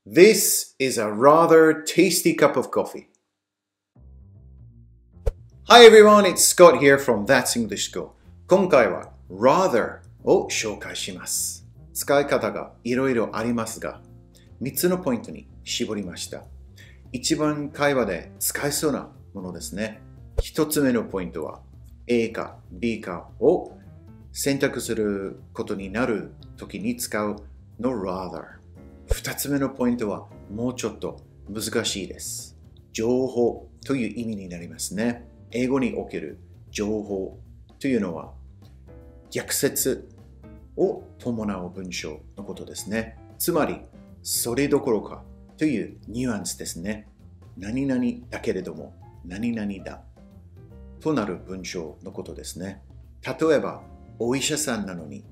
This is a rather tasty cup of coffee. Hi everyone, it's Scott here from That's English School. 今回は rather を紹介します。使い方がいろいろありますが、3つのポイントに絞りました。一番会話で使えそうなものですね。1つ目のポイントは A か B かを選択することになるときに使うの rather。2つ目のポイントはもうちょっと難しいです。情報という意味になりますね。英語における情報というのは逆説を伴う文章のことですね。つまり、それどころかというニュアンスですね。何々だけれども何々だとなる文章のことですね。例えば、お医者さんなのに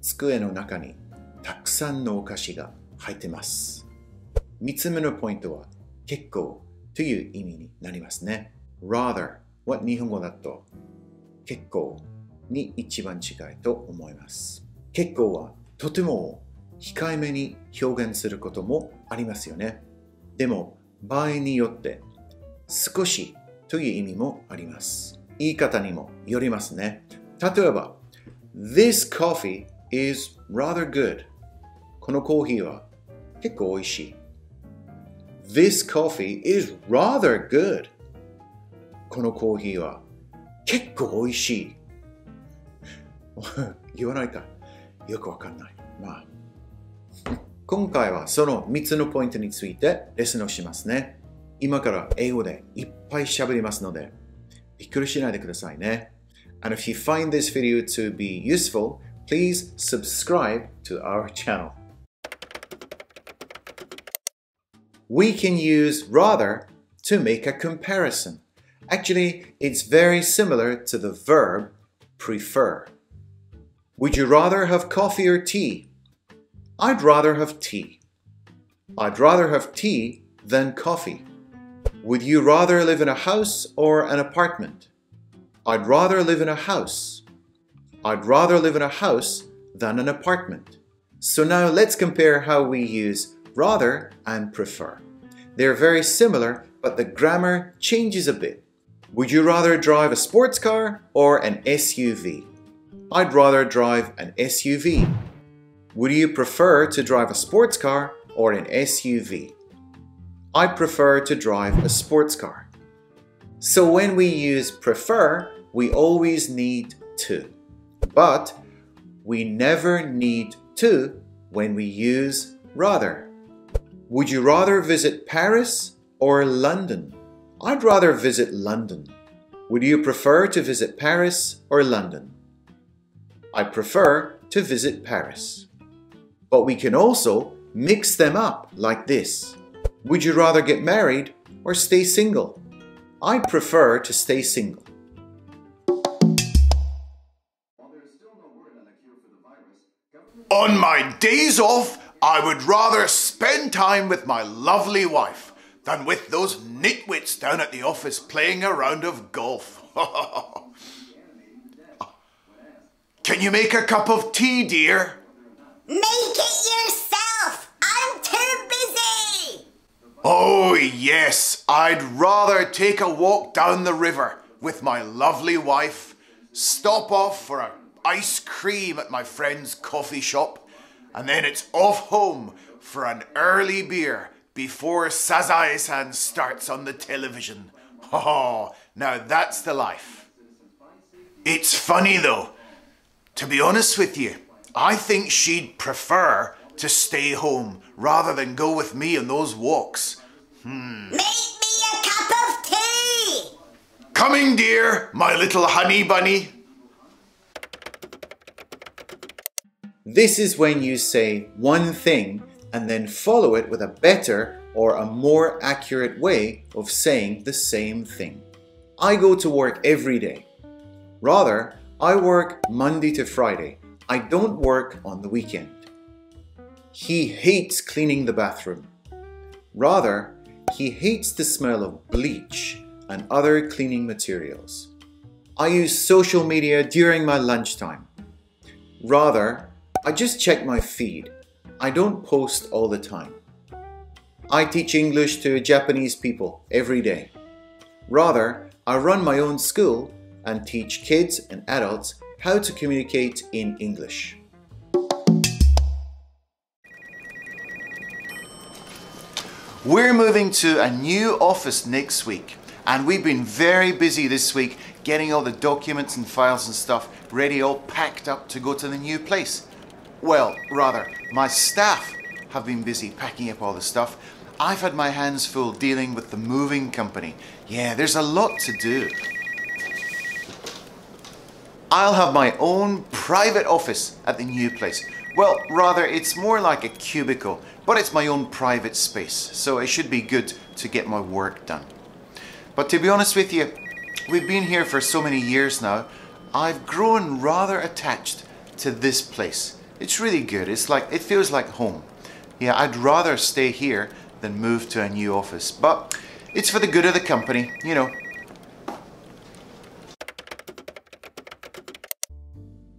机の中にたくさんのお菓子が入ってます。3つ目のポイントは結構という意味になりますね。rather は日本語だと結構に一番近いと思います。結構はとても控えめに表現することもありますよね。でも場合によって少しという意味もあります。言い方にもよりますね。例えば This coffee is rather good. このコーヒーは結構美味しい。This coffee is rather good. このコーヒーは結構美味しい。言わないかよくわかんない。今回はその3つのポイントについてレッスンをしますね。今から英語でいっぱい喋りますので、びっくりしないでくださいね。And if you find this video to be useful, please subscribe to our channel. We can use rather to make a comparison. Actually, it's very similar to the verb prefer. Would you rather have coffee or tea? I'd rather have tea. I'd rather have tea than coffee. Would you rather live in a house or an apartment? I'd rather live in a house. I'd rather live in a house than an apartment. So now let's compare how we use rather and prefer. They're very similar, but the grammar changes a bit. Would you rather drive a sports car or an SUV? I'd rather drive an SUV. Would you prefer to drive a sports car or an SUV? I prefer to drive a sports car. So when we use prefer, we always need to. But we never need to when we use rather. Would you rather visit Paris or London? I'd rather visit London. Would you prefer to visit Paris or London? I prefer to visit Paris. But we can also mix them up like this. Would you rather get married or stay single? I prefer to stay single. On my days off, I would rather spend time with my lovely wife than with those nitwits down at the office playing a round of golf. Can you make a cup of tea, dear? Make it yourself! I'm too busy! Oh yes, I'd rather take a walk down the river with my lovely wife, stop off for an ice cream at my friend's coffee shop, and then it's off home for an early beer before Sazae-san starts on the television. Oh, now that's the life. It's funny though. To be honest with you, I think she'd prefer to stay home rather than go with me on those walks. Make me a cup of tea! Coming, dear, my little honey bunny. This is when you say one thing and then follow it with a better or a more accurate way of saying the same thing. I go to work every day. Rather, I work Monday to Friday. I don't work on the weekend. He hates cleaning the bathroom. Rather, he hates the smell of bleach and other cleaning materials. I use social media during my lunchtime. Rather, I just check my feed. I don't post all the time. I teach English to Japanese people every day. Rather, I run my own school and teach kids and adults how to communicate in English. We're moving to a new office next week, and we've been very busy this week getting all the documents and files and stuff ready, all packed up to go to the new place. Well, rather, my staff have been busy packing up all the stuff. I've had my hands full dealing with the moving company. Yeah, there's a lot to do. I'll have my own private office at the new place. Well, rather, it's more like a cubicle, but it's my own private space, so it should be good to get my work done. But to be honest with you, we've been here for so many years now, I've grown rather attached to this place. It's really good. It feels like home. Yeah, I'd rather stay here than move to a new office, but it's for the good of the company, you know.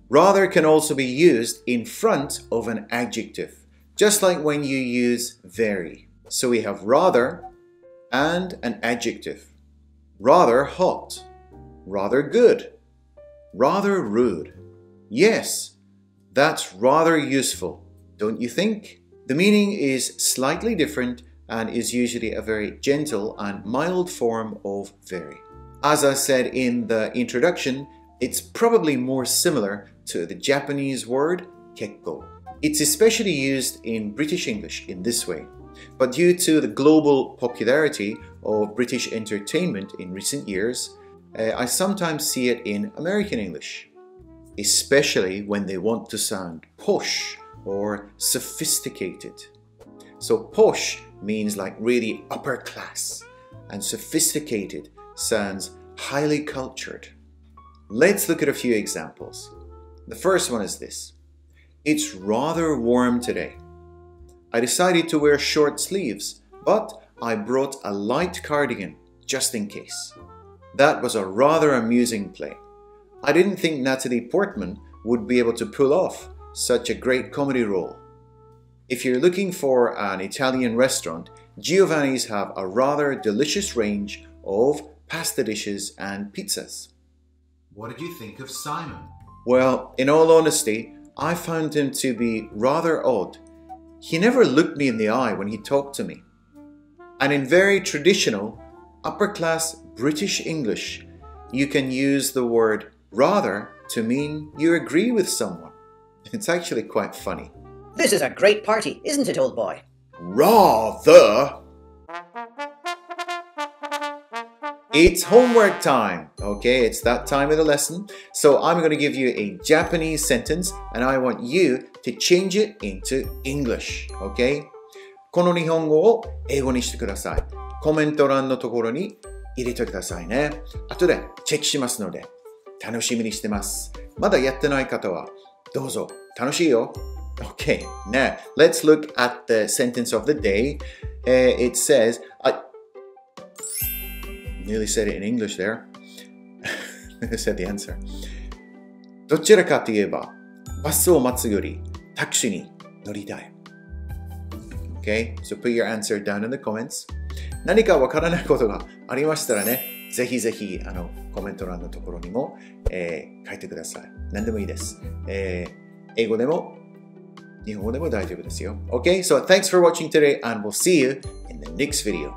Rather can also be used in front of an adjective, just like when you use very. So we have rather and an adjective. Rather hot, rather good, rather rude. Yes, that's rather useful, don't you think? The meaning is slightly different and is usually a very gentle and mild form of very. As I said in the introduction, it's probably more similar to the Japanese word kekko. It's especially used in British English in this way, but due to the global popularity of British entertainment in recent years, I sometimes see it in American English, especially when they want to sound posh or sophisticated. So posh means like really upper class, and sophisticated sounds highly cultured. Let's look at a few examples. The first one is this. It's rather warm today. I decided to wear short sleeves, but I brought a light cardigan just in case. That was a rather amusing play. I didn't think Natalie Portman would be able to pull off such a great comedy role. If you're looking for an Italian restaurant, Giovanni's have a rather delicious range of pasta dishes and pizzas. What did you think of Simon? Well, in all honesty, I found him to be rather odd. He never looked me in the eye when he talked to me. And in very traditional, upper-class British English, you can use the word rather to mean you agree with someone. It's actually quite funny. This is a great party, isn't it, old boy? Rather? It's homework time. Okay, it's that time of the lesson. So I'm going to give you a Japanese sentence and I want you to change it into English. Okay? この日本語を英語にしてください。コメント欄のところに入れてくださいね。後でチェックしますので楽しみにしてます。まだやってない方はどうぞ。楽しいよ。Okay, now let's look at the sentence of the day. It says, I nearly said it in English there. I said the answer. どちらかといえば、バスを待つよりタクシーに乗りたい。Okay, so put your answer down in the comments. 何かわからないことがありましたらね、ぜひぜひコメント欄のところにも、書いてください。何でもいいです。英語でも日本語でも大丈夫ですよ。Okay, so thanks for watching today and we'll see you in the next video.